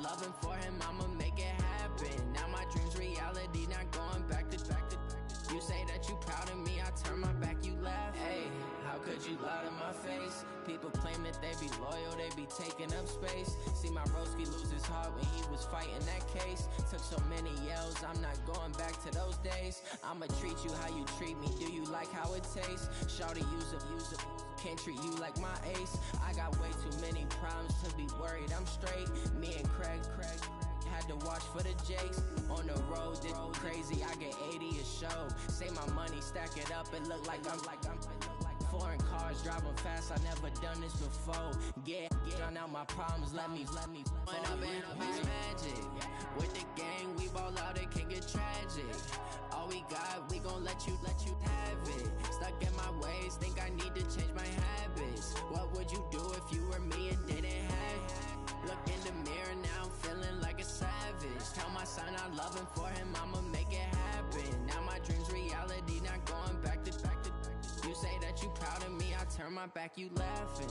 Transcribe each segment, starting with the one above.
loving for him, I'ma make it happen. Now my dream's reality, not going back to. You say that you proud of me, I turn my back, you laugh. Hey, how could you lie to my face? People claim that they be loyal, they be taking up space. See my broski lose his heart when he was fighting that case. Took so many yells, I'm not going back to those days. I'ma treat you how you treat me, do you like how it tastes? Shawty, use up, can't treat you like my ace. I got way too many problems to be worried, I'm straight. Me and Craig had to watch for the Jakes. On the road, this crazy, I get 80 a show. Say my money, stack it up, it look like I'm foreign cars, driving fast, I never done this before. Get out my problems, let me when up and magic. With the gang, we ball out, it can get tragic. All we got, we gon' let you have it. Stuck in my ways, think I need to change my habits. What would you do if you were me and didn't have it? Look in the mirror now, I'm feeling like a savage. Tell my son I love him, for him I'ma make it happen. Now my dream's reality, not going back to. You say that you proud of me, I turn my back, you laughing.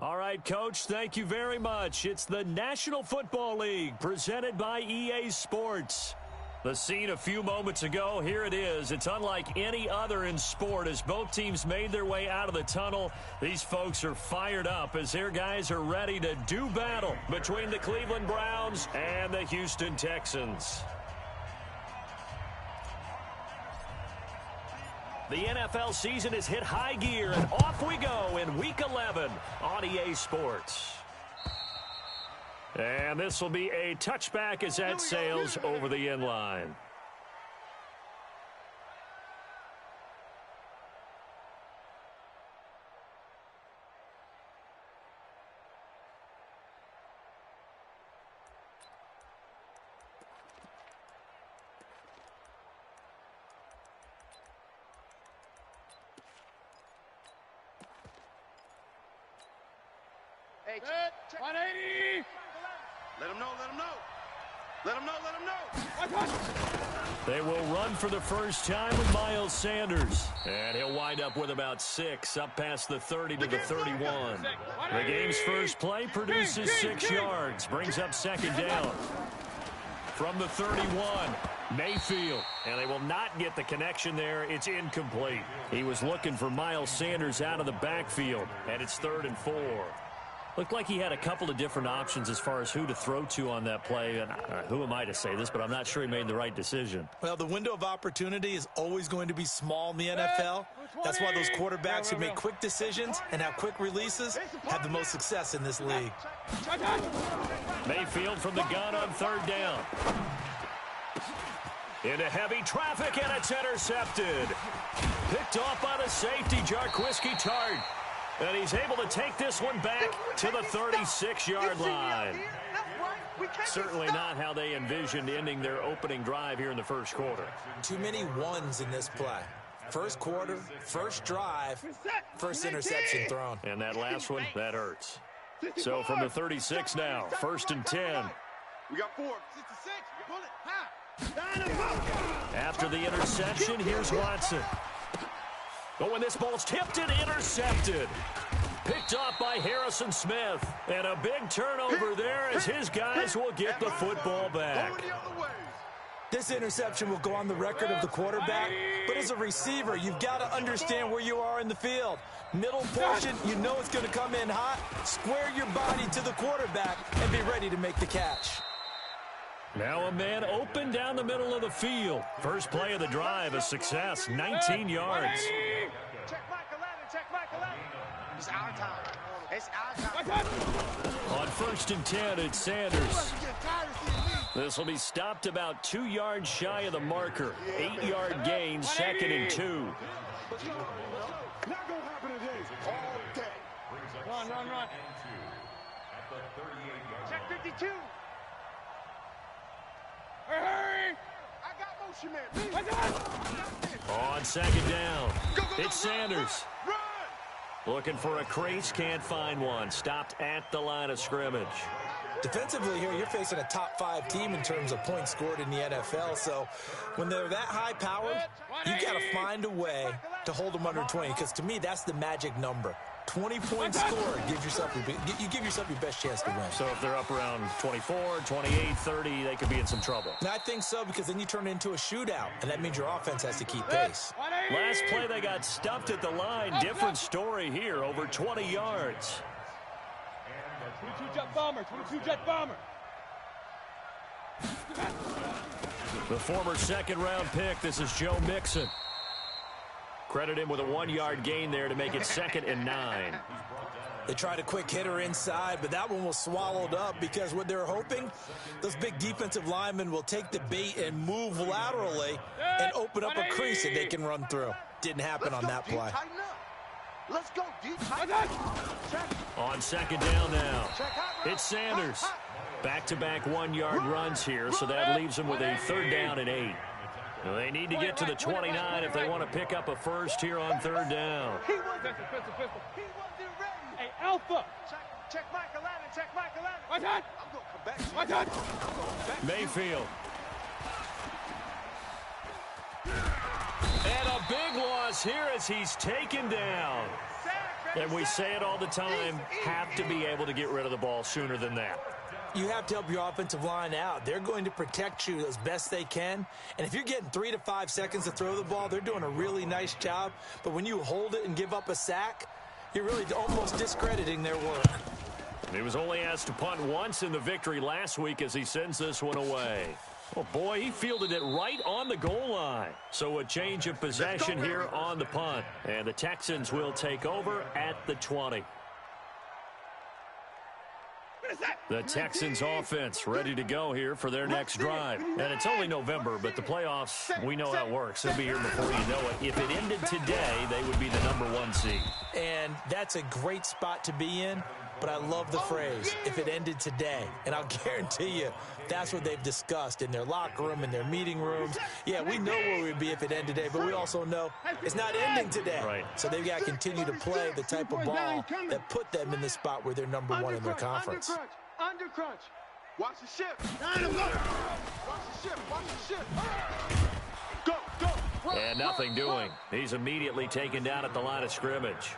All right, Coach, thank you very much. It's the National Football League presented by EA Sports. The scene a few moments ago, here it is. It's unlike any other in sport as both teams made their way out of the tunnel. These folks are fired up as their guys are ready to do battle between the Cleveland Browns and the Houston Texans. The NFL season has hit high gear, and off we go in Week 11 on EA Sports. And this will be a touchback as that sails over the end line. Hey, 180! Let him know, let him know. Let him know, let him know. They will run for the first time with Miles Sanders. And he'll wind up with about 6, up past the 30 to the 31. The game's first play produces 6 yards, brings up second down. From the 31, Mayfield. And they will not get the connection there. It's incomplete. He was looking for Miles Sanders out of the backfield, and it's 3rd and 4. Looked like he had a couple of different options as far as who to throw to on that play. And who am I to say this, but I'm not sure he made the right decision. Well, the window of opportunity is always going to be small in the NFL. That's why those quarterbacks who make quick decisions and have quick releases have the most success in this league. Mayfield from the gun on 3rd down. Into heavy traffic, and it's intercepted. Picked off by the safety, Jarquiski Tart. And he's able to take this one back to the 36-yard line. Certainly not how they envisioned ending their opening drive here in the first quarter. Too many ones in this play. First quarter, first drive, first interception thrown. And that last one, that hurts. So from the 36 now, 1st and 10. We got 4. 66. After the interception, here's Watson. Oh, and this ball's tipped and intercepted. Picked off by Harrison Smith. And a big turnover there as his guys will get the football back. This interception will go on the record of the quarterback, but as a receiver, you've got to understand where you are in the field. Middle portion, you know it's going to come in hot. Square your body to the quarterback and be ready to make the catch. Now a man open down the middle of the field. First play of the drive, a success, 19 yards. Check Mike 11, check Mike 11. It's our time. It's our time. On 1st and 10, it's Sanders. This will be stopped about 2 yards shy of the marker. 8-yard gain, 2nd and 2. Not gonna happen today. All day. run. Check 52. Hurry! I got motion man. On second down, it's Sanders. Looking for a crease, can't find one. Stopped at the line of scrimmage. Defensively here, you're facing a top 5 team in terms of points scored in the NFL. So when they're that high-powered, you got to find a way to hold them under 20. Because to me, that's the magic number. 20 points scored, you give yourself your best chance to win. So if they're up around 24, 28, 30, they could be in some trouble. And I think so, because then you turn it into a shootout, and that means your offense has to keep pace. Last play, they got stuffed at the line. Different story here, over 20 yards. 22 jet bomber, 22 jet bomber. The former second-round pick, this is Joe Mixon. Credit him with a 1-yard gain there to make it 2nd and 9. They tried a quick hitter inside, but that one was swallowed up because what they're hoping, those big defensive linemen will take the bait and move laterally and open up a crease that they can run through. Didn't happen on that play. Let's go, deep. On second down now, it's Sanders. Back-to-back 1-yard runs here, so that leaves them with a 3rd down and 8. They need to get to the 29 if they want to pick up a first here on 3rd down. He wasn't ready. Hey, Alpha. Check Mike 11. Check Mike 11. What's that? I'm going to come back. What's that? Mayfield. And a big loss here as he's taken down. And we say it all the time, have to be able to get rid of the ball sooner than that. You have to help your offensive line out. They're going to protect you as best they can. And if you're getting 3 to 5 seconds to throw the ball, they're doing a really nice job. But when you hold it and give up a sack, you're really almost discrediting their work. He was only asked to punt once in the victory last week as he sends this one away. Oh, boy, he fielded it right on the goal line. So a change of possession here on the punt. And the Texans will take over at the 20. The Texans offense ready to go here for their next drive. And it's only November, but the playoffs, we know how it works. They'll be here before you know it. If it ended today, they would be the #1 seed. And that's a great spot to be in, but I love the phrase, if it ended today. And I'll guarantee you, that's what they've discussed in their locker room, in their meeting rooms. Yeah, we know where we'd be if it ended today, but we also know it's not ending today. Right. So they've got to continue to play the type of ball that put them in the spot where they're #1 in their conference. Under crunch. Watch the ship. Watch the ship. Watch the ship. Go, go. And nothing doing. He's immediately taken down at the line of scrimmage.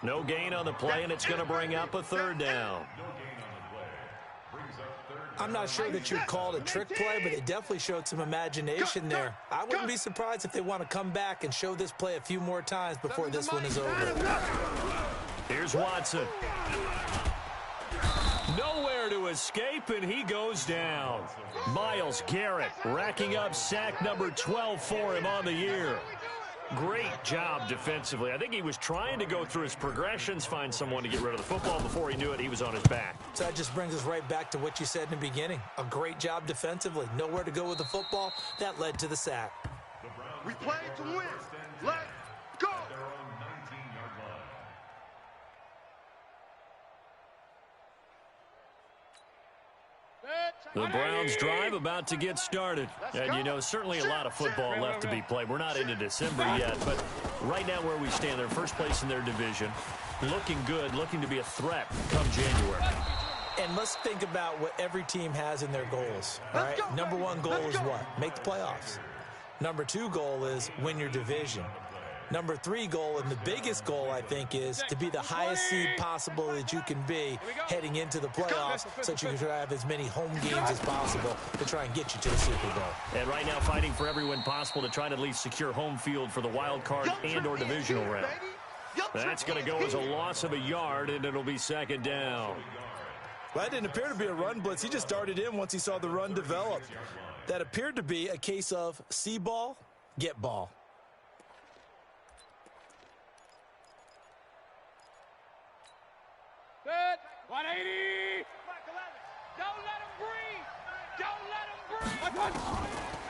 No gain on the play, and it's going to bring up a 3rd down. I'm not sure that you'd call it a trick play, but it definitely showed some imagination there. I wouldn't be surprised if they want to come back and show this play a few more times before this one is over. Here's Watson. Nowhere to escape, and he goes down. Myles Garrett racking up sack number 12 for him on the year. Great job defensively. I think he was trying to go through his progressions, find someone to get rid of the football. Before he knew it, he was on his back. So that just brings us right back to what you said in the beginning. A great job defensively. Nowhere to go with the football. That led to the sack. We played to win. Let's go. The Browns drive about to get started. And, you know, certainly a lot of football left to be played. We're not into December yet, but right now where we stand, they're first place in their division. Looking good, looking to be a threat come January. And let's think about what every team has in their goals. All right? #1 goal is what? Make the playoffs. #2 goal is win your division. #3 goal, and the biggest goal, I think, is to be the highest seed possible that you can be heading into the playoffs so that you can have as many home games as possible to try and get you to the Super Bowl. And right now fighting for every win possible to try to at least secure home field for the wild card and or divisional round. That's going to go as a loss of a yard, and it'll be 2nd down. Well, that didn't appear to be a run blitz. He just darted in once he saw the run develop. That appeared to be a case of see ball, get ball. Good. 180. Don't let him breathe. Don't let him breathe.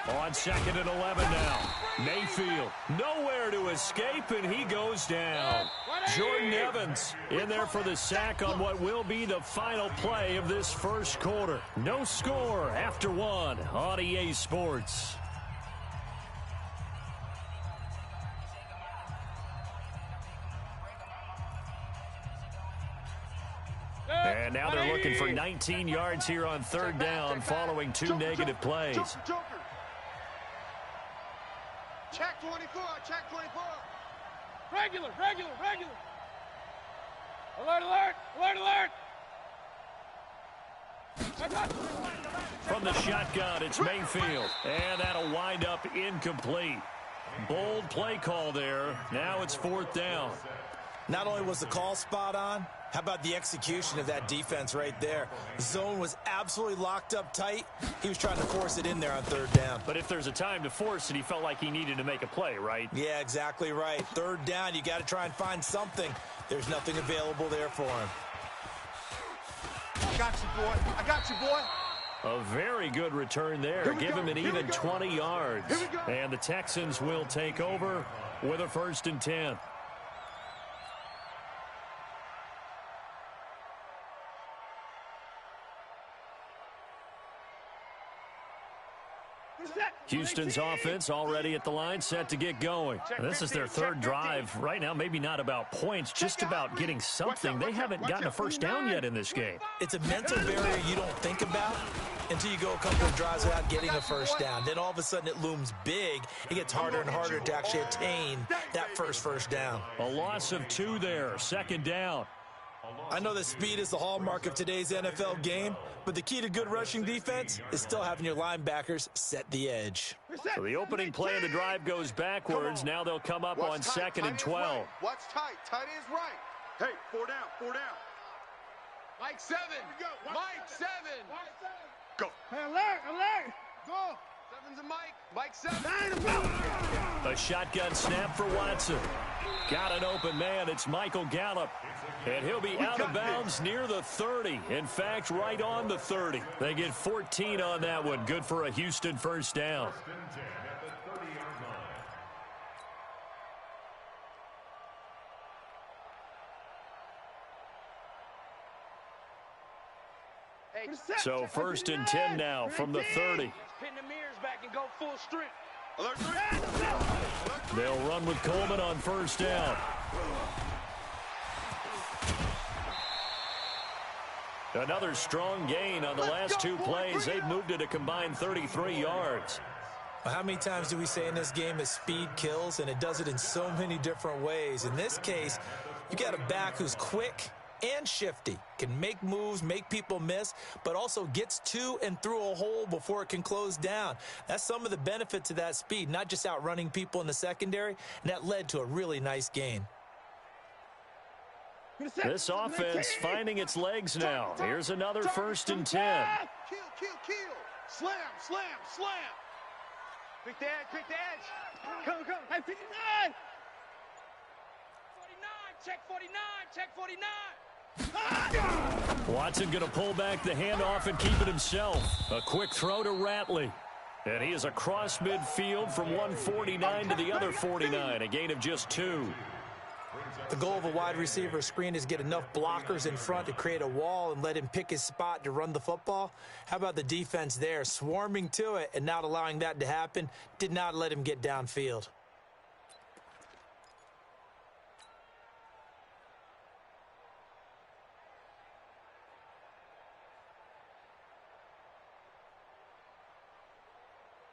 On 2nd and 11 now. Mayfield, nowhere to escape, and he goes down. Jordan Evans in there for the sack on what will be the final play of this first quarter. No score after 1 on EA Sports. And now they're looking for 19 yards here on 3rd down following 2 negative plays. Check 24, check 24. Regular. Alert. From the shotgun, it's Mayfield. And that'll wind up incomplete. Bold play call there. Now it's 4th down. Not only was the call spot on, how about the execution of that defense right there? Zone was absolutely locked up tight. He was trying to force it in there on 3rd down. But if there's a time to force it, he felt like he needed to make a play, right? Yeah, exactly right. 3rd down, you got to try and find something. There's nothing available there for him. I got you, boy. A very good return there. Give him an even 20 yards. And the Texans will take over with a 1st and 10. Houston's offense already at the line, set to get going. And this is their 3rd drive. Right now, maybe not about points, just about getting something. They haven't gotten a 1st down yet in this game. It's a mental barrier you don't think about until you go a couple of drives without getting a 1st down. Then all of a sudden it looms big. It gets harder and harder to actually attain that first down. A loss of 2 there, 2nd down. I know that speed is the hallmark of today's NFL game, but the key to good rushing defense is still having your linebackers set the edge. So the opening play of the drive goes backwards. Now they'll come up on 2nd and 12. Watch tight. Tight is right. Hey, 4 down. Mike 7. Mike 7. Go. Hey, alert. Go. 7's a Mike 7. A shotgun snap for Watson. Got an open man. It's Michael Gallup. And he'll be out of bounds near the 30. In fact, right on the 30. They get 14 on that one. Good for a Houston 1st down. So 1st and 10 now from the 30. Pin the mirrors back and go full strength. Alert 3. They'll run with Coleman on 1st down. Another strong gain on the last 2 plays. They've moved it a combined 33 yards. Well, how many times do we say in this game that speed kills, and it does it in so many different ways? In this case, you got a back who's quick and shifty, can make moves, make people miss, but also gets to and through a hole before it can close down. That's some of the benefits of that speed, not just outrunning people in the secondary, and that led to a really nice gain. This offense finding its legs now. Here's another 1st and 10. Kill. Slam. Quick the edge. Come. Hey, 59. 49. Check 49. Watson going to pull back the handoff and keep it himself. A quick throw to Ratley. And he is across midfield from 149 to the other 49. A gain of just 2. The goal of a wide receiver screen is get enough blockers in front to create a wall and let him pick his spot to run the football. How about the defense there, swarming to it and not allowing that to happen? Did not let him get downfield.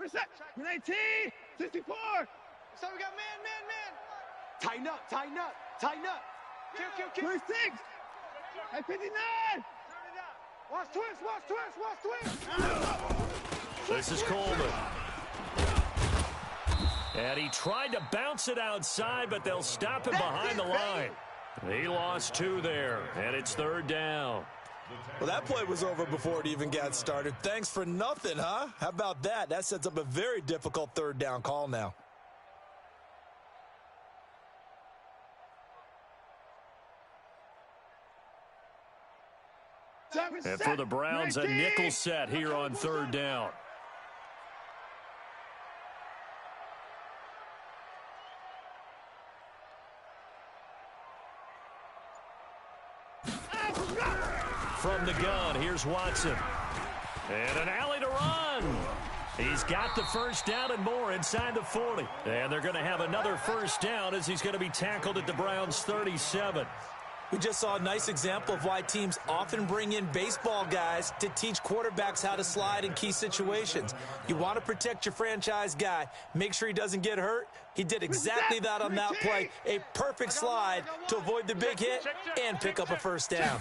Reset. 19. 64. So we got man. Tighten up. Kill. 26. Hey, 59. Watch twist. This is Coleman. And he tried to bounce it outside, but they'll stop him behind the line. He lost 2 there, and it's 3rd down. Well, that play was over before it even got started. Thanks for nothing, huh? How about that? That sets up a very difficult 3rd down call now. And for the Browns, a nickel set here on 3rd down. From the gun, here's Watson. And an alley to run. He's got the first down and more inside the 40. And they're going to have another first down as he's going to be tackled at the Browns' 37. We just saw a nice example of why teams often bring in baseball guys to teach quarterbacks how to slide in key situations. You want to protect your franchise guy. Make sure he doesn't get hurt. He did exactly that on that play. A perfect slide to avoid the big hit and pick up a first down.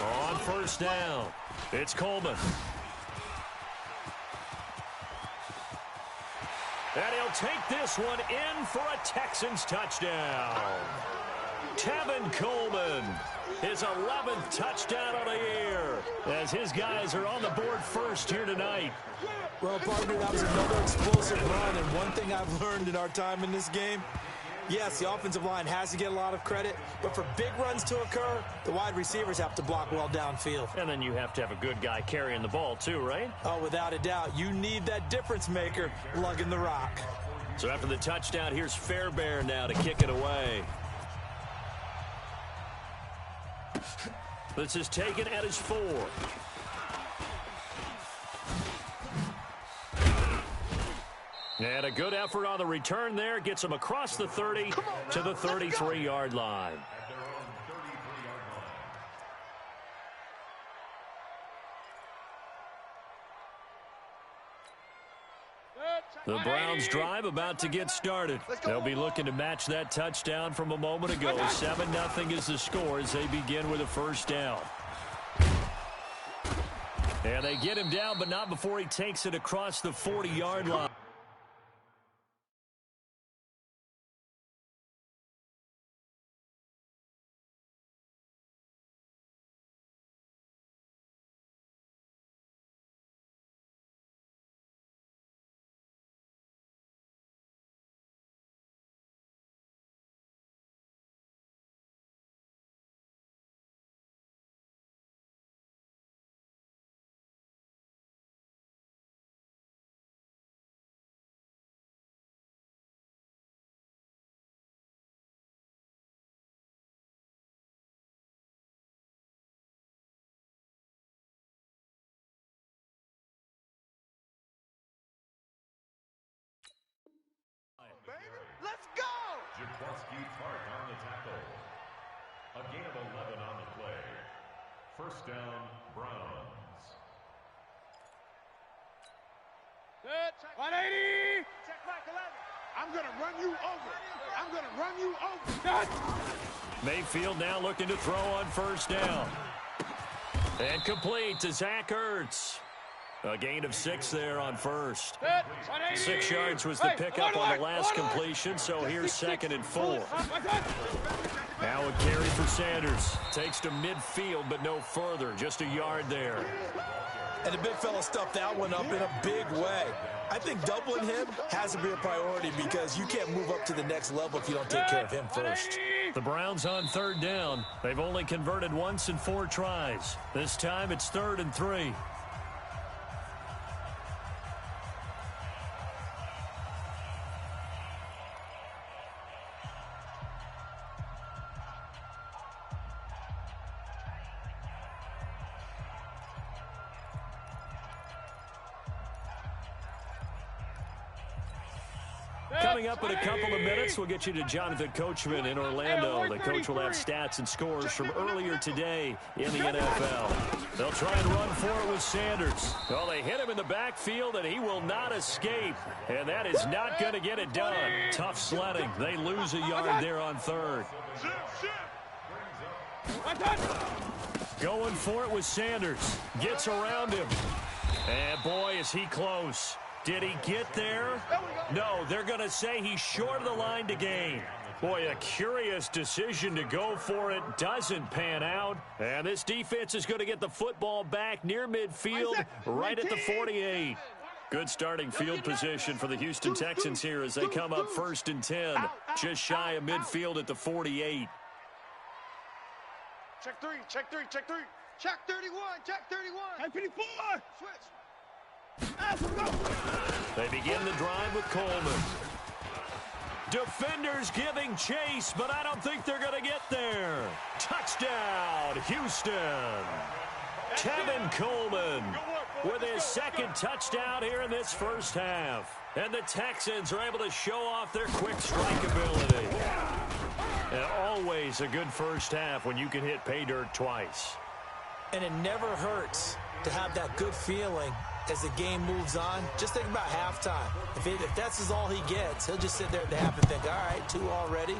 On first down, it's Coleman. And he'll take this one in for a Texans touchdown. Tevin Coleman, his 11th touchdown of the year, as his guys are on the board first here tonight. Well, partner, that was another explosive run, and one thing I've learned in our time in this game, yes, the offensive line has to get a lot of credit, but for big runs to occur, the wide receivers have to block well downfield. And then you have to have a good guy carrying the ball too, right? Oh, without a doubt. You need that difference maker lugging the rock. So after the touchdown, here's Fairbairn now to kick it away. This is taken at his 4. And a good effort on the return there. Gets him across the 30 to the 33-yard line. The Browns drive about to get started. They'll be looking to match that touchdown from a moment ago. 7-0 is the score as they begin with a first down. And they get him down, but not before he takes it across the 40-yard line. Let's go! Jaworski Park on the tackle. A gain of 11 on the play. First down, Browns. Good. 180. Check back 11. I'm going to run you over. I'm going to run you over. Good. Mayfield now looking to throw on first down. And complete to Zach Ertz. A gain of 6 there on first. 6 yards was the pickup on the last completion, so here's 2nd and 4. Now a carry for Sanders. Takes to midfield, but no further. Just a yard there. And the big fella stuffed that one up in a big way. I think doubling him has to be a priority because you can't move up to the next level if you don't take care of him first. The Browns on 3rd down. They've only converted once in 4 tries. This time it's 3rd and 3. Coming up in a couple of minutes, we'll get you to Jonathan Coachman in Orlando. The coach will have stats and scores from earlier today in the NFL. They'll try and run for it with Sanders. Well, they hit him in the backfield, and he will not escape. And that is not going to get it done. Tough sledding. They lose a yard there on 3rd. Going for it with Sanders. Gets around him. And, boy, is he close. Did he get there? No, they're going to say he's short of the line to gain. Boy, a curious decision to go for it. Doesn't pan out. And this defense is going to get the football back near midfield, right at the 48. Good starting field position for the Houston Texans here as they come up 1st and 10. Just shy of midfield at the 48. Check 3, check 3, check 3. Check 31, check 31. Check 54. Switch. They begin the drive with Coleman. Defenders giving chase, but I don't think they're going to get there. Touchdown, Houston. Kevin Coleman with his second touchdown here in this first half. And the Texans are able to show off their quick strike ability. And always a good first half when you can hit pay dirt twice. And it never hurts to have that good feeling as the game moves on. Just think about halftime. If that's all he gets, he'll just sit there at the half and think, all right, 2 already.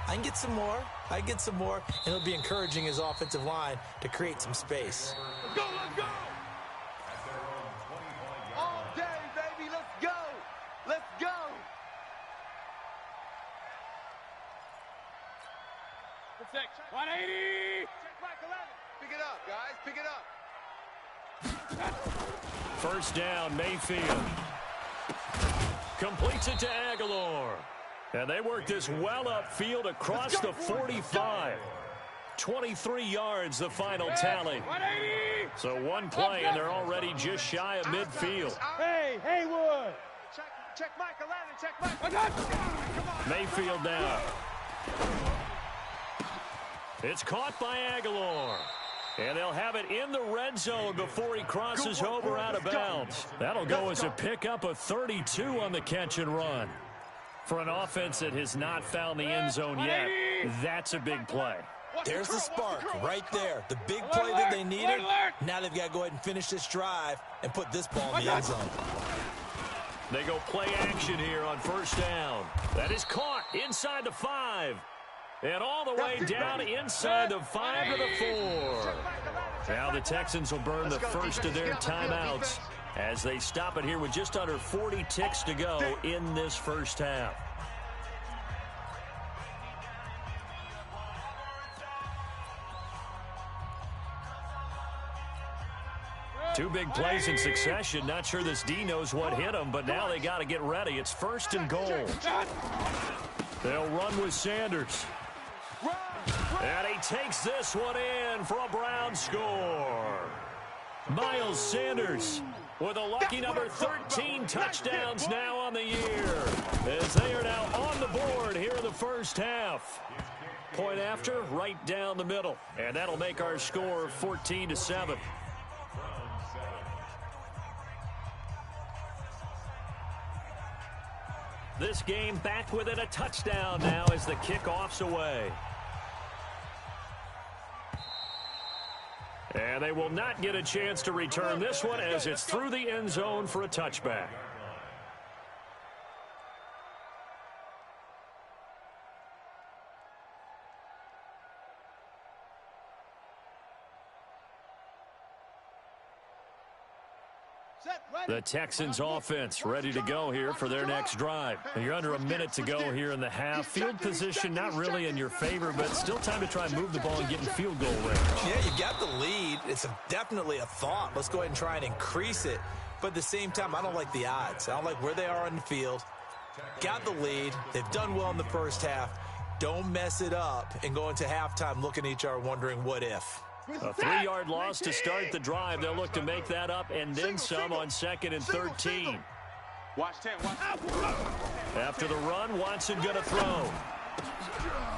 I can get some more. I can get some more. And he'll be encouraging his offensive line to create some space. Let's go, let's go. All day, baby, let's go. Let's go. Protect. 180. Check Michael Allen. Pick it up, guys. Pick it up. First down, Mayfield. Completes it to Aguilar. And they work this well upfield across the 45. 23 yards, the final tally. So one play, and they're already just shy of midfield. Hey, Haywood. Check Michael Allen. Check Michael. Mayfield now. It's caught by Aguilar. And they'll have it in the red zone before he crosses over out of bounds. That'll go as a pickup of 32 on the catch and run. For an offense that has not found the end zone yet, that's a big play. There's the spark right there. The big play that they needed. Now they've got to go ahead and finish this drive and put this ball in the end zone. They go play action here on first down. That is caught inside the 5. And all the way down inside the 5 to the 4. Now the Texans will burn the first of their timeouts as they stop it here with just under 40 ticks to go in this first half. Two big plays in succession. Not sure this D knows what hit him, but now they got to get ready. It's first and goal. They'll run with Sanders. And he takes this one in for a Brown score. Miles Sanders with a lucky number 13 touchdowns now on the year, as they are now on the board here in the first half. Point after, right down the middle. And that'll make our score 14-7. This game back within a touchdown now as the kickoff's away. And they will not get a chance to return this one as it's through the end zone for a touchback. The Texans offense ready to go here for their next drive. You're under a minute to go here in the half. Field position not really in your favor, but still time to try and move the ball and get in field goal range. Yeah, you got the lead. It's definitely a thought. Let's go ahead and try and increase it. But at the same time, I don't like the odds. I don't like where they are on the field. Got the lead. They've done well in the first half. Don't mess it up and go into halftime looking at each other wondering what if. A 3-yard loss to start the drive. They'll look to make that up and then some on 2nd and 13. Watch 10. After the run, Watson going to throw.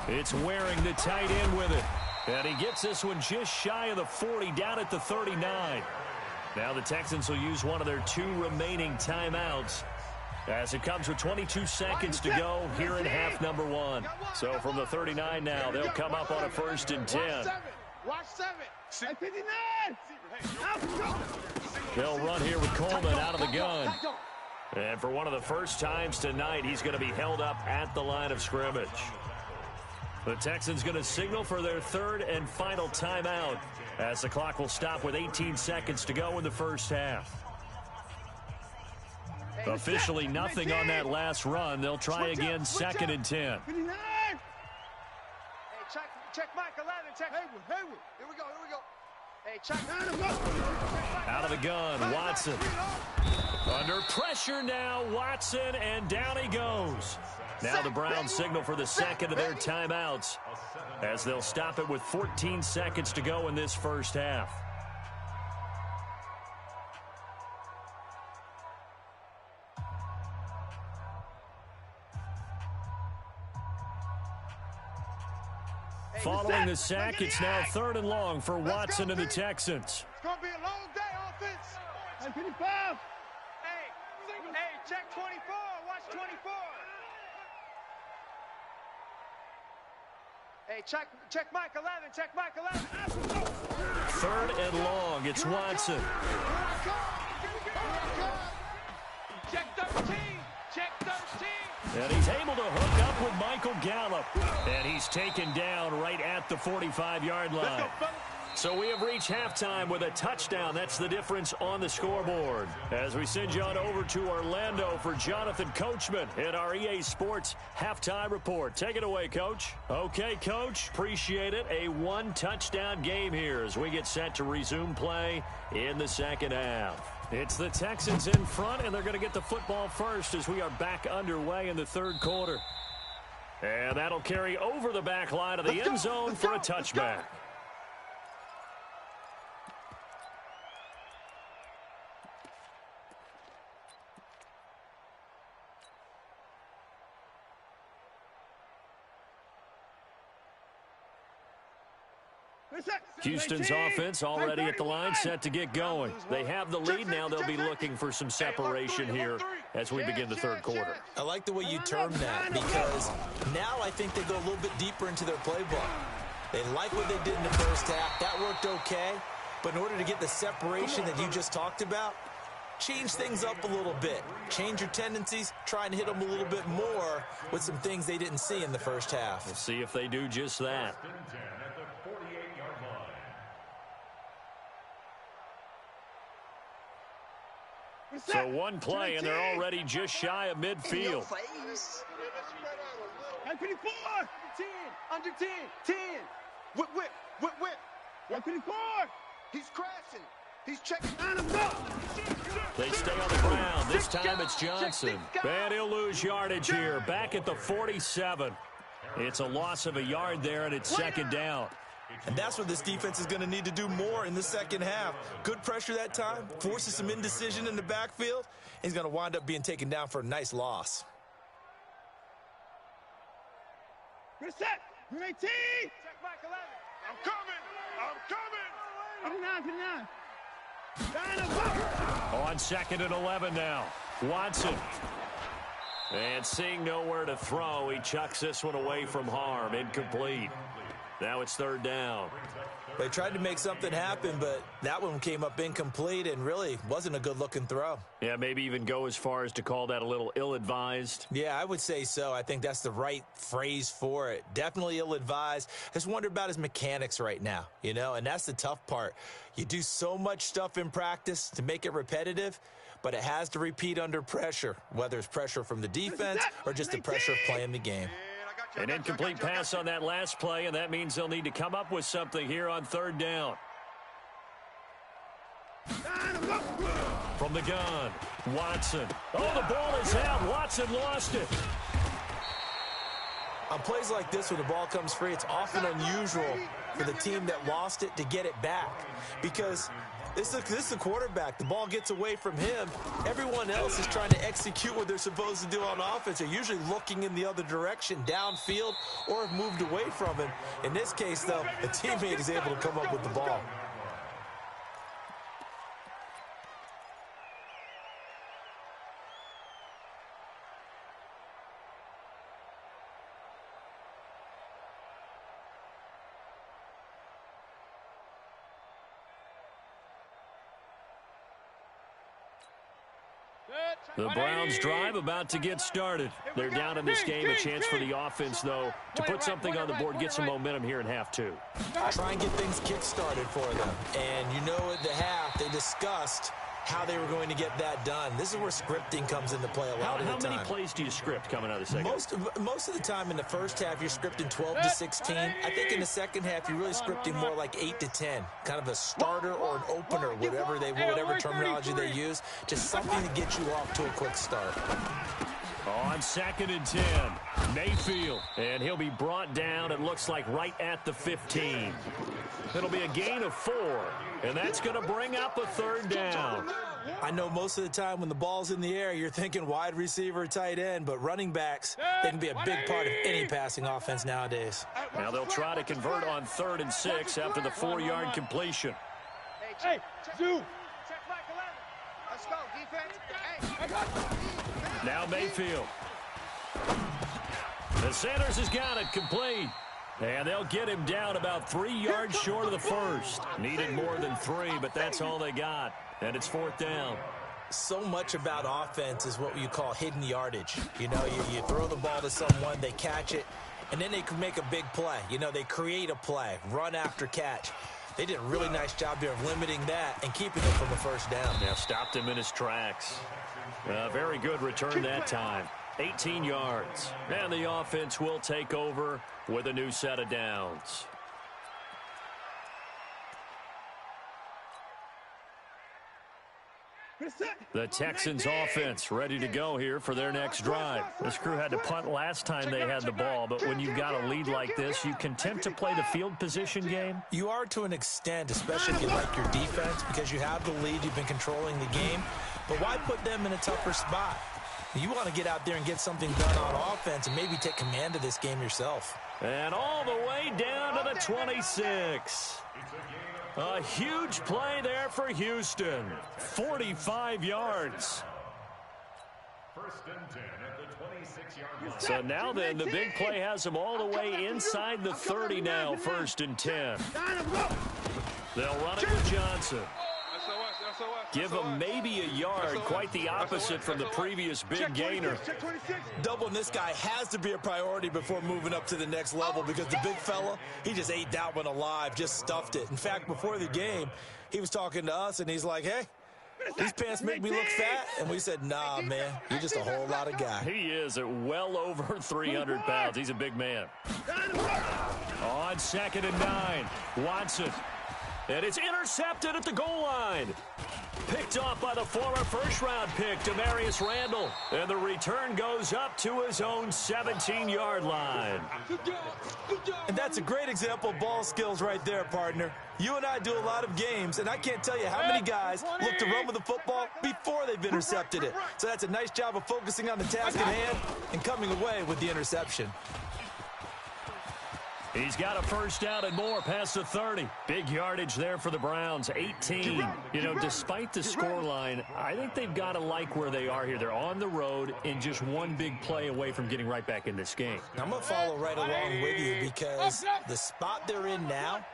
It's Waring, the tight end, with it. And he gets this one just shy of the 40, down at the 39. Now the Texans will use one of their 2 remaining timeouts as it comes with 22 seconds to go here in half number 1. So from the 39 now, they'll come up on a 1st and 10. Watch 7. 59. They'll run here with Coleman out of the gun. And for one of the first times tonight, he's going to be held up at the line of scrimmage. The Texans going to signal for their 3rd and final timeout as the clock will stop with 18 seconds to go in the first half. Officially nothing on that last run. They'll try again 2nd and 10. Check Michael Allen. Check Haywood. Here we go. Hey, check. Out of the gun, Watson. Under pressure now, Watson, and down he goes. Now the Browns signal for the 2nd of their timeouts as they'll stop it with 14 seconds to go in this first half. Following the sack, it's now 3rd and long for Watson and the Texans. It's going to be a long day, offense. Hey, 25. Hey, check 24. Watch 24. Hey, check Mike 11. Check Mike 11. 3rd and long. It's Watson. Check 13. Check 13. And he's able to hook up with Michael Gallup. And he's taken down right at the 45-yard line. So we have reached halftime with a touchdown. That's the difference on the scoreboard. As we send you on over to Orlando for Jonathan Coachman in our EA Sports Halftime Report. Take it away, Coach. Okay, Coach. Appreciate it. A one-touchdown game here as we get set to resume play in the second half. It's the Texans in front, and they're going to get the football first as we are back underway in the third quarter. And that'll carry over the back line of the end zone for a touchback. Houston's offense already at the line, set to get going. They have the lead. Now they'll be looking for some separation here as we begin the third quarter. I like the way you term that because now I think they go a little bit deeper into their playbook. They like what they did in the first half. That worked okay. But in order to get the separation that you just talked about, change things up a little bit. Change your tendencies. Try and hit them a little bit more with some things they didn't see in the first half. We'll see if they do just that. So one play, and they're already just shy of midfield. 24. Under 10. 10. Whip. 24. He's crashing. He's checking. They stay on the ground. This time it's Johnson. And he'll lose yardage here. Back at the 47. It's a loss of a yard there, and it's second down. And that's what this defense is going to need to do more in the second half. Good pressure that time, forces some indecision in the backfield. He's going to wind up being taken down for a nice loss. Reset. 18. Check Mike 11. I'm coming. On 2nd and 11 now. Watson. And seeing nowhere to throw, he chucks this one away from harm. Incomplete. Now it's 3rd down. They tried to make something happen, but that one came up incomplete and really wasn't a good-looking throw. Yeah, maybe even go as far as to call that a little ill-advised. Yeah, I would say so. I think that's the right phrase for it. Definitely ill-advised. I just wonder about his mechanics right now, you know, and that's the tough part. You do so much stuff in practice to make it repetitive, but it has to repeat under pressure, whether it's pressure from the defense or just the pressure of playing the game. An incomplete pass on that last play, and that means they'll need to come up with something here on 3rd down. From the gun, Watson. Oh, the ball is out. Watson lost it. On plays like this where the ball comes free, it's often unusual for the team that lost it to get it back because this is the quarterback. The ball gets away from him. Everyone else is trying to execute what they're supposed to do on offense. They're usually looking in the other direction, downfield, or have moved away from him. In this case, though, the teammate is able to come up with the ball. The Browns drive about to get started. They're down in this game. A chance for the offense, though, to put something on the board, get some momentum here in half 2. Try and get things kick-started for them. And you know at the half, they discussed how they were going to get that done. This is where scripting comes into play a lot of the time. How many plays do you script coming out of the second? Most of the time in the first half, you're scripting 12 to 16. I think in the second half, you're really scripting more like 8 to 10. Kind of a starter or an opener, whatever terminology they use. Just something to get you off to a quick start. On 2nd and 10, Mayfield. And he'll be brought down, it looks like, right at the 15. It'll be a gain of 4. And that's going to bring up a 3rd down. I know most of the time when the ball's in the air, you're thinking wide receiver, tight end, but running backs, they can be a big part of any passing offense nowadays. Now they'll try to convert on 3rd and 6 after the 4-yard completion. Hey, Zoo. Let's go, defense. Now Mayfield. The Sanders has got it complete. And they'll get him down about 3 yards short of the first. Needed more than 3, but that's all they got. And it's 4th down. So much about offense is what you call hidden yardage. You know, you throw the ball to someone, they catch it, and then they can make a big play. You know, they create a play, run after catch. They did a really nice job there of limiting that and keeping it from a first down. Yeah, stopped him in his tracks. Very good return that time. 18 yards. And the offense will take over with a new set of downs. The Texans offense ready to go here for their next drive. This crew had to punt last time they had the ball, but when you've got a lead like this, you can tend to play the field position game. You are to an extent, especially if you like your defense, because you have the lead, you've been controlling the game. But why put them in a tougher spot? You want to get out there and get something done on offense and maybe take command of this game yourself. And all the way down to the 26. A huge play there for Houston. 45 yards. 1st and 10 at the 26-yard line. So now then, the big play has them all the way inside the 30 now, 1st and 10. They'll run it with Johnson. Give him maybe a yard, quite the opposite from the previous big gainer. Doubling this guy has to be a priority before moving up to the next level because the big fella, he just ate that one alive, just stuffed it. In fact, before the game, he was talking to us, and he's like, hey, these pants make me look fat. And we said, nah, man, you're just a whole lot of guy. He is at well over 300 pounds. He's a big man. On 2nd and 9, Watson. And it's intercepted at the goal line. Picked off by the former first-round pick, Demarius Randall. And the return goes up to his own 17-yard line. And that's a great example of ball skills right there, partner. You and I do a lot of games, and I can't tell you how many guys look to run with the football before they've intercepted it. So that's a nice job of focusing on the task at hand and coming away with the interception. He's got a first down and more past the 30. Big yardage there for the Browns, 18. You know, despite the scoreline, I think they've got to like where they are here. They're on the road and just one big play away from getting right back in this game. I'm going to follow right along with you because the spot they're in now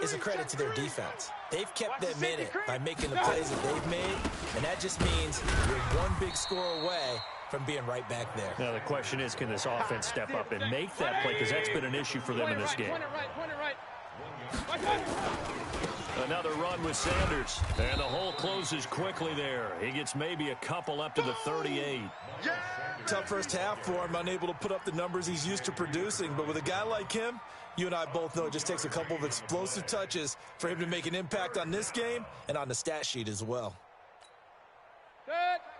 is a credit to their defense. They've kept them in it by making the plays that they've made, and that just means you're one big score away from being right back there. Now the question is, can this offense step up and make that play? Because that's been an issue for them in this game. Another run with Sanders. And the hole closes quickly there. He gets maybe a couple up to the 38. Tough first half for him, unable to put up the numbers he's used to producing. But with a guy like him, you and I both know it just takes a couple of explosive touches for him to make an impact on this game and on the stat sheet as well. Good.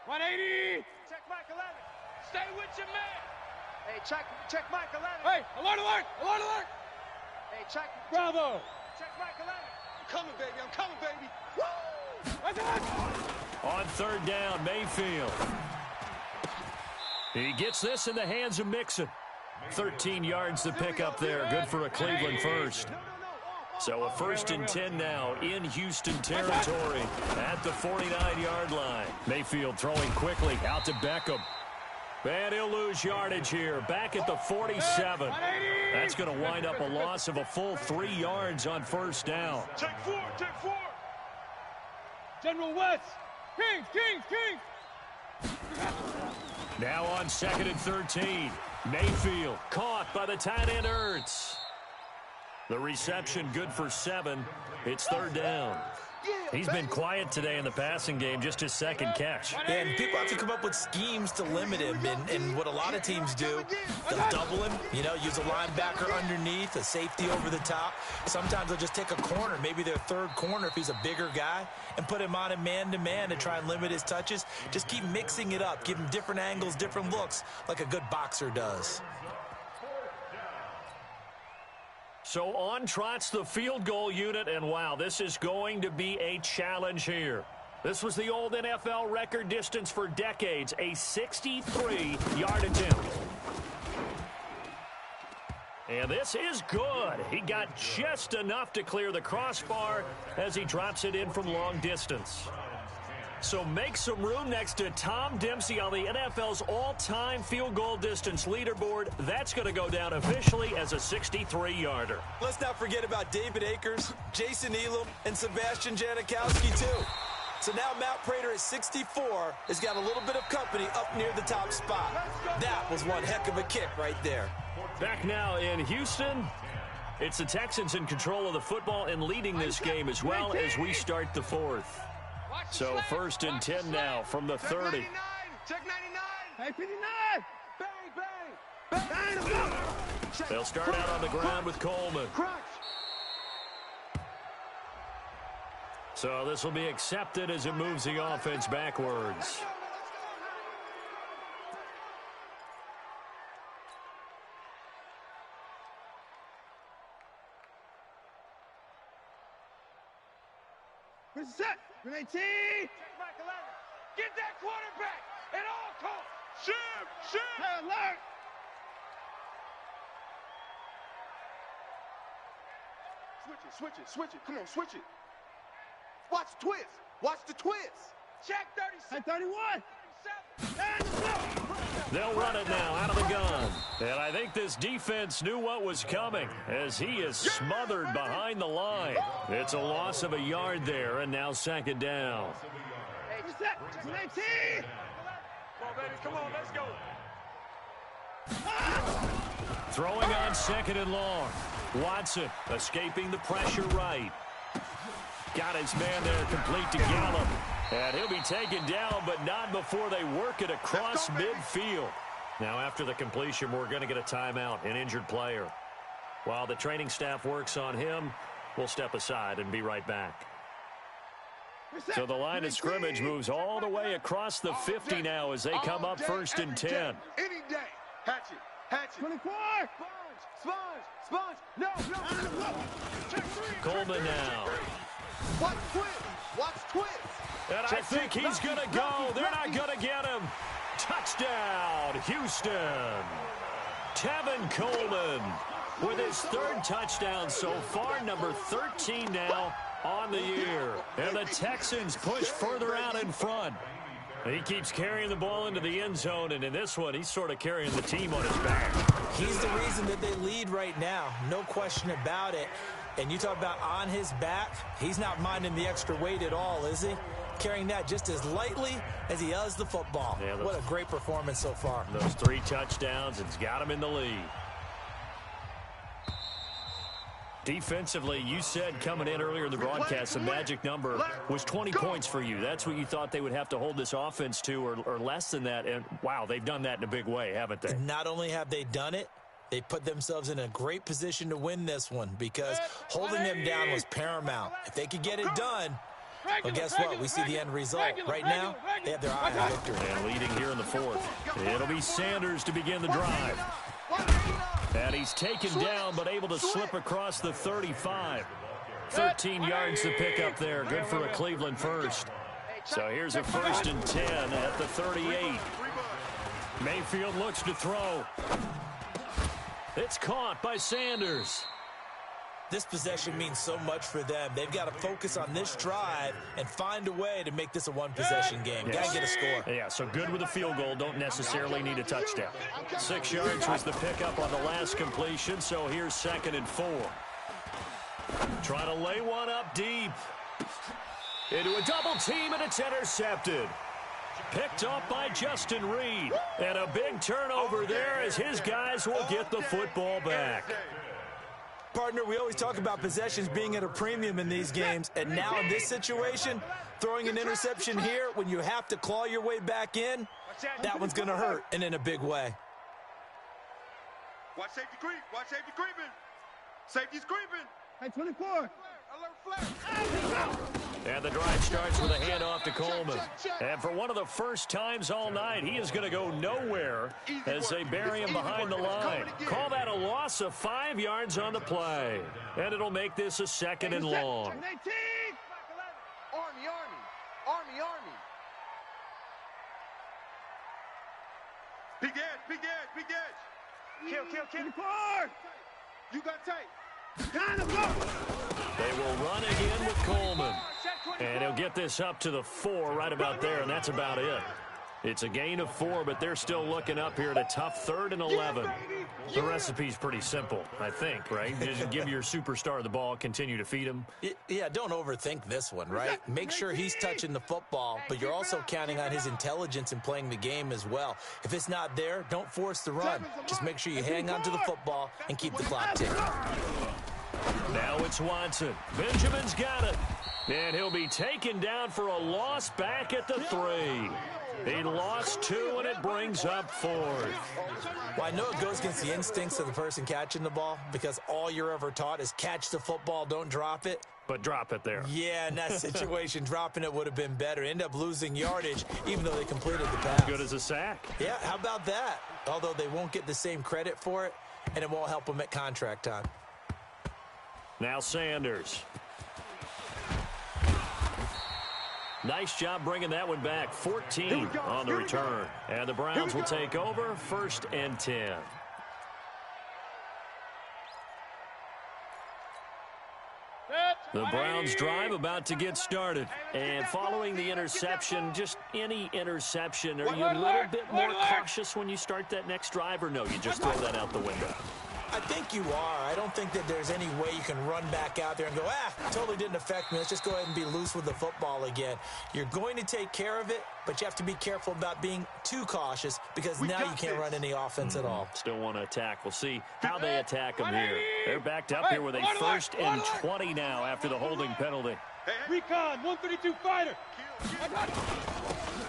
180. Check Mike 11. Stay with your man. Hey, check Mike 11. Hey, alert, alert, alert, alert. Hey, check. Bravo. Check Mike 11. I'm coming, baby. I'm coming, baby. Woo! On 3rd down, Mayfield. He gets this in the hands of Mixon. 13 yards to pick up there. Good for a Cleveland first. So a 1st and 10 now in Houston territory at the 49-yard line. Mayfield throwing quickly out to Beckham. And he'll lose yardage here. Back at the 47. That's going to wind up a loss of a full 3 yards on 1st down. Check 4, check 4. General West. Kings. Now on 2nd and 13. Mayfield caught by the tight end Ertz. The reception good for 7. It's 3rd down. He's been quiet today in the passing game, just his 2nd catch. And people have to come up with schemes to limit him. And what a lot of teams do, they'll double him, you know, use a linebacker underneath, a safety over the top. Sometimes they'll just take a corner, maybe their 3rd corner if he's a bigger guy, and put him on a man-to-man to try and limit his touches. Just keep mixing it up, give him different angles, different looks, like a good boxer does. So on trots the field goal unit, and wow, this is going to be a challenge here. This was the old NFL record distance for decades, a 63-yard attempt. And this is good. He got just enough to clear the crossbar as he drops it in from long distance. So make some room next to Tom Dempsey on the NFL's all-time field goal distance leaderboard. That's going to go down officially as a 63-yarder. Let's not forget about David Akers, Jason Elam, and Sebastian Janikowski, too. So now Matt Prater at 64 has got a little bit of company up near the top spot. That was one heck of a kick right there. Back now in Houston, it's the Texans in control of the football and leading this game as well as we start the fourth. So 1st and 10 now from the 30. Check 99. Hey, 59. Bang, bang. Bang. They'll start out on the ground with Coleman. So this will be accepted as it moves the offense backwards. Set. 18. Get that quarterback at all costs. Shoot. Hey, alert. Switch it. Come on, switch it. Watch the twist. Check 37. 31. They'll run it now out of the gun. And I think this defense knew what was coming as he is smothered behind the line. It's a loss of a yard there, and now 2nd down. Come on, let's go. Throwing on 2nd and long. Watson escaping the pressure right. Got his man there complete to Gallup. And he'll be taken down, but not before they work it across midfield. Now, after the completion, we're going to get a timeout, an injured player. While the training staff works on him, we'll step aside and be right back. So the line of scrimmage moves all the way across the 50 now as they come up 1st and 10. Any day. Hatchet. 24. Sponge. No. Coleman now. Watch twist. And I think he's going to go. They're not going to get him. Touchdown, Houston. Tevin Coleman with his 3rd touchdown so far, number 13 now on the year. And the Texans push further out in front. He keeps carrying the ball into the end zone, and in this one, he's sort of carrying the team on his back. He's the reason that they lead right now. No question about it. And you talk about on his back, he's not minding the extra weight at all, is he? Carrying that just as lightly as he does the football. Yeah, what a great performance so far. Those 3 touchdowns, it's got him in the lead. Defensively, you said coming in earlier in the broadcast, the magic number was 20 points for you. That's what you thought they would have to hold this offense to, or less than that. And, wow, they've done that in a big way, haven't they? Not only have they done it, they put themselves in a great position to win this one because holding them down was paramount. If they could get it done, well, guess what? We see the end result. Right now, they have their eye on victory. And leading here in the 4th. It'll be Sanders to begin the drive. And he's taken down, but able to slip across the 35. 13 yards to pick up there. Good for a Cleveland first. So here's a 1st and 10 at the 38. Mayfield looks to throw. It's caught by Sanders. This possession means so much for them. They've got to focus on this drive and find a way to make this a one-possession game. Got to get a score. Yeah, so good with a field goal. Don't necessarily need a touchdown. 6 yards was the pickup on the last completion, so here's 2nd and 4. Trying to lay one up deep. Into a double team, and it's intercepted. Picked up by Justin Reed. And a big turnover there as his guys will get the football back. Partner, we always talk about possessions being at a premium in these games, and now in this situation, throwing an interception here when you have to claw your way back in, that one's going to hurt, and in a big way. Watch safety creep. Watch safety creeping. Safety's creeping. Hey, 24. Alert flag. And the drive starts with a handoff to Coleman. And for one of the first times all night, he is going to go nowhere as they bury him behind the line. Call that a loss of 5 yards on the play. And it'll make this a 2nd and long. Army. Army. Big edge. Kill. You got tape. Kind of go. They will run again with Coleman. And he'll get this up to the 4 right about there, and that's about it. It's a gain of 4, but they're still looking up here at a tough 3rd and 11. The recipe's pretty simple, I think, right? Just give your superstar the ball, continue to feed him. Yeah, don't overthink this one, right? Make sure he's touching the football, but you're also counting on his intelligence in playing the game as well. If it's not there, don't force the run. Just make sure you hang on to the football and keep the clock ticking. Now it's Watson. Benjamin's got it. And he'll be taken down for a loss back at the 3. He lost 2, and it brings up 4th. Well, I know it goes against the instincts of the person catching the ball because all you're ever taught is catch the football, don't drop it. But drop it there. Yeah, in that situation, dropping it would have been better. End up losing yardage, even though they completed the pass. Good as a sack. Yeah, how about that? Although they won't get the same credit for it, and it won't help them at contract time. Now Sanders. Nice job bringing that one back. 14 on the return. And the Browns will take over 1st and 10. The Browns drive about to get started. And following the interception, just any interception, are you a little bit more cautious when you start that next drive, or no, you just throw that out the window? I think you are. I don't think that there's any way you can run back out there and go, totally didn't affect me. Let's just go ahead and be loose with the football again. You're going to take care of it, but you have to be careful about being too cautious because now you can't run any offense at all. Still want to attack. We'll see how they attack them here. They're backed up here with a 1st and 20 now after the holding penalty. Recon, 132 fighter.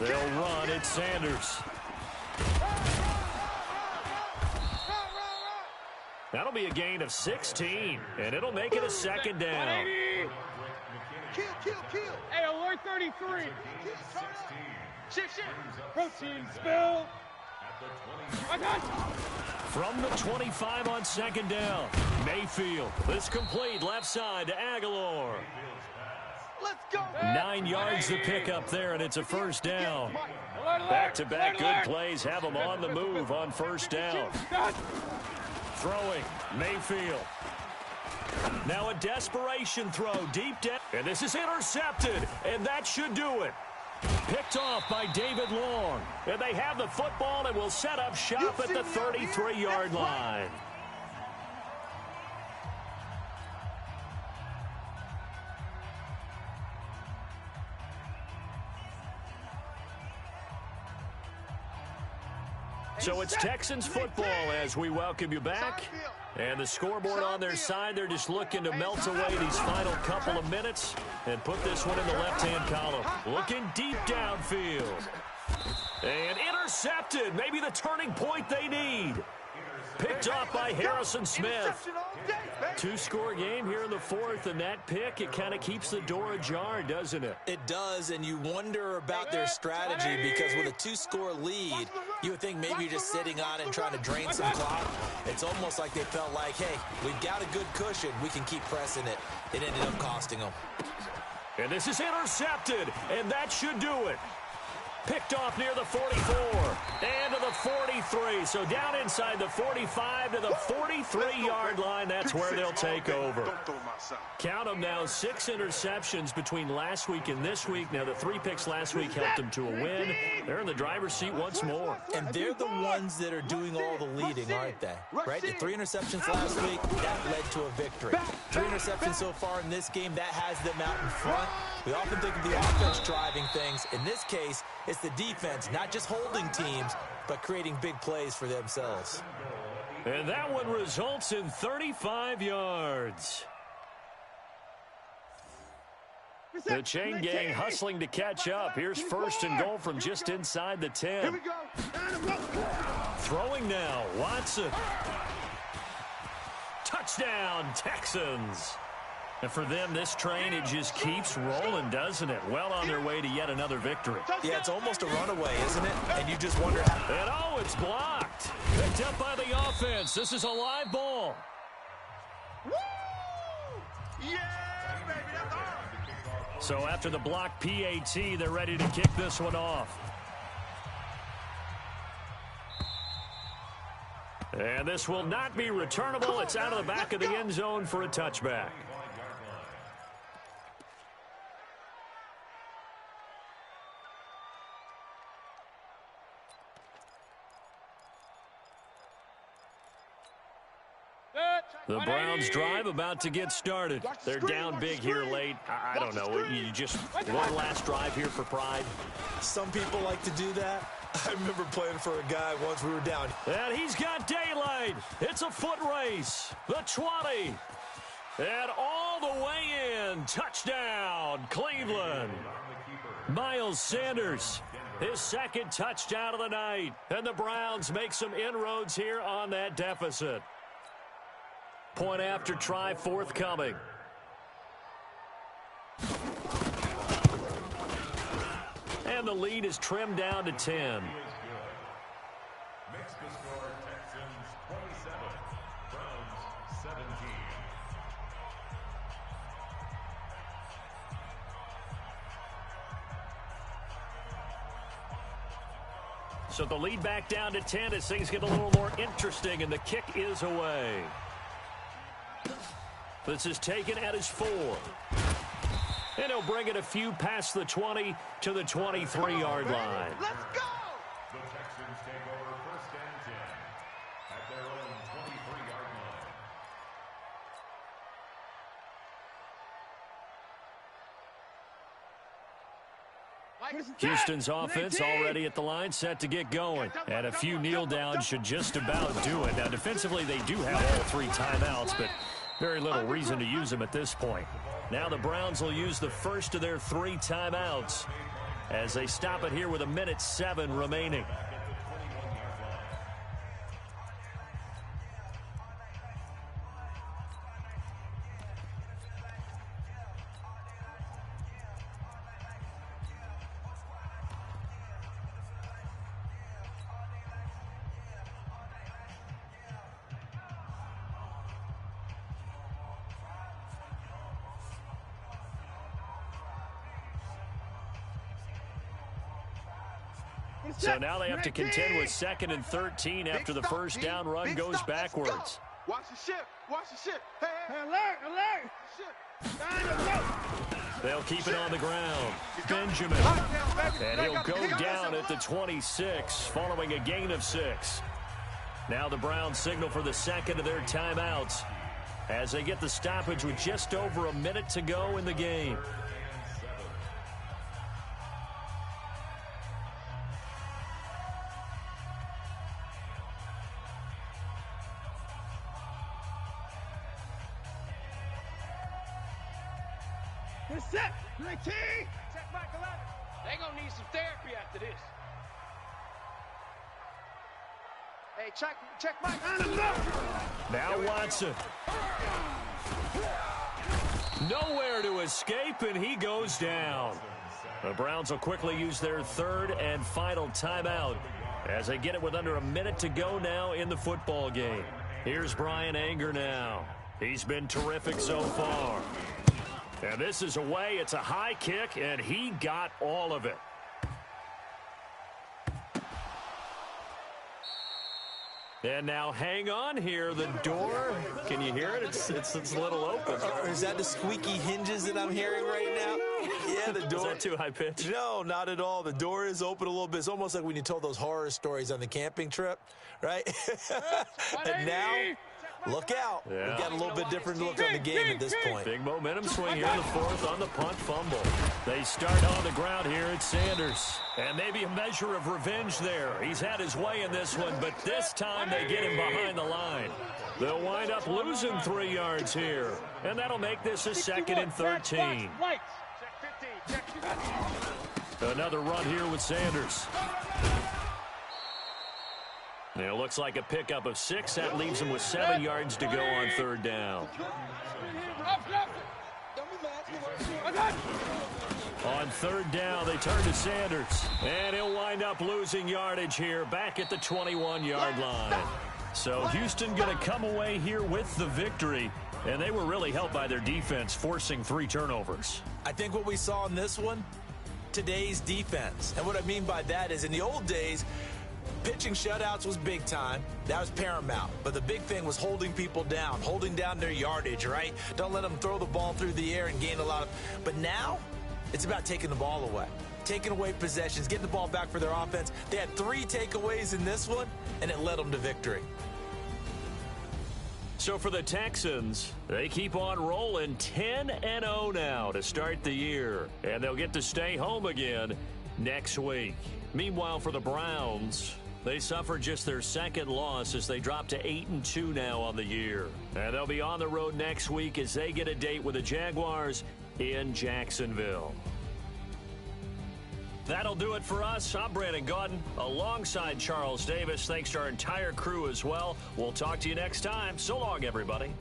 They'll run. It's Sanders. That'll be a gain of 16, and it'll make it a 2nd down. Kill. Hey, alert 33. Shift. Protein spill. From the 25 on 2nd down, Mayfield. This complete left side to Aguilar. Let's go. 9 yards to pick up there, and it's a 1st down. Back-to-back good plays have them on the move on 1st down. Throwing, Mayfield. Now a desperation throw deep down. And this is intercepted, and that should do it. Picked off by David Long. And they have the football and will set up shop at the 33-yard line. So it's Texans football as we welcome you back. And the scoreboard on their side, they're just looking to melt away these final couple of minutes and put this one in the left-hand column. Looking deep downfield. And intercepted. Maybe the turning point they need. Picked off by Harrison Smith. 2-score game here in the 4th, and that pick, it kind of keeps the door ajar, doesn't it? It does, and you wonder about their strategy because with a 2-score lead, you would think maybe you're just sitting on it and trying to drain some clock. It's almost like they felt like, hey, we've got a good cushion. We can keep pressing it. It ended up costing them. And this is intercepted, and that should do it. Picked off near the 44 and to the 43. So down inside the 45 to the 43-yard line. That's where they'll take over. Count them now, 6 interceptions between last week and this week. Now the 3 picks last week helped them to a win. They're in the driver's seat once more. And they're the ones that are doing all the leading, aren't they? Right? The 3 interceptions last week, that led to a victory. 3 interceptions so far in this game, that has them out in front. We often think of the offense driving things. In this case, it's the defense, not just holding teams, but creating big plays for themselves. And that one results in 35 yards. The chain gang hustling to catch up. Here's 1st and goal from just inside the 10. Throwing now, Watson. Touchdown, Texans. And for them, this train, it just keeps rolling, doesn't it? Well on their way to yet another victory. Yeah, it's almost a runaway, isn't it? And you just wonder how. And oh, it's blocked. Picked up by the offense. This is a live ball. Woo! Yeah, baby, that's all. So after the block PAT, they're ready to kick this one off. And this will not be returnable. It's out of the back of the end zone for a touchback. The Browns drive about to get started. They're down big here late. I don't know. You just one last drive here for pride. Some people like to do that. I remember playing for a guy once we were down. And he's got daylight. It's a foot race. The 20. And all the way in. Touchdown, Cleveland. Miles Sanders, his second touchdown of the night. And the Browns make some inroads here on that deficit. Point after try forthcoming. And the lead is trimmed down to 10. Makes the score Texans 27, Browns 17. So the lead back down to 10 as things get a little more interesting, and the kick is away. This is taken at his 4. And he'll bring it a few past the 20 to the 23-yard line. Let's go! The Texans take over 1st and 10 at their own 23-yard line. Houston's offense already at the line, set to get going. And a few kneel downs should just about do it. Now, defensively, they do have all 3 timeouts, but very little reason to use them at this point. Now the Browns will use the first of their 3 timeouts as they stop it here with 1:07 remaining. So now they have to contend with 2nd and 13 after the first down run goes backwards. Watch the ship. Watch the ship. Hey, Alert, alert. They'll keep it on the ground. Benjamin. And he'll go down at the 26 following a gain of 6. Now the Browns signal for the second of their timeouts as they get the stoppage with just over a minute to go in the game. Set. Check Mike 11. They gonna need some therapy after this. Hey, check Mike. Now Watson. Nowhere to escape, and he goes down. The Browns will quickly use their 3rd and final timeout as they get it with under a minute to go now in the football game. Here's Brian Anger now. He's been terrific so far. And this is away. It's a high kick, and he got all of it. And now hang on here. The door, can you hear it? It's a little open. Is that the squeaky hinges that I'm hearing right now? Yeah, the door. Is that too high pitch? No, not at all. The door is open a little bit. It's almost like when you told those horror stories on the camping trip, right? And now, look out. Yeah. We've got a little bit different look on the game at this point. Big momentum swing here in the 4th on the punt fumble. They start on the ground here at Sanders. And maybe a measure of revenge there. He's had his way in this one, but this time they get him behind the line. They'll wind up losing 3 yards here. And that'll make this a 2nd and 13. Another run here with Sanders. And it looks like a pickup of 6. That leaves him with 7 yards to go on 3rd down. On 3rd down, they turn to Sanders. And he'll wind up losing yardage here back at the 21-yard line. So Houston going to come away here with the victory. And they were really helped by their defense forcing 3 turnovers. I think what we saw in this one, today's defense. And what I mean by that is in the old days, pitching shutouts was big time. That was paramount. But the big thing was holding people down, holding down their yardage, right? Don't let them throw the ball through the air and gain a lot of... But now, it's about taking the ball away. Taking away possessions, getting the ball back for their offense. They had 3 takeaways in this one, and it led them to victory. So for the Texans, they keep on rolling 10-0 now to start the year. And they'll get to stay home again next week. Meanwhile, for the Browns, they suffered just their 2nd loss as they drop to 8-2 now on the year. And they'll be on the road next week as they get a date with the Jaguars in Jacksonville. That'll do it for us. I'm Brandon Gaudin alongside Charles Davis. Thanks to our entire crew as well. We'll talk to you next time. So long, everybody.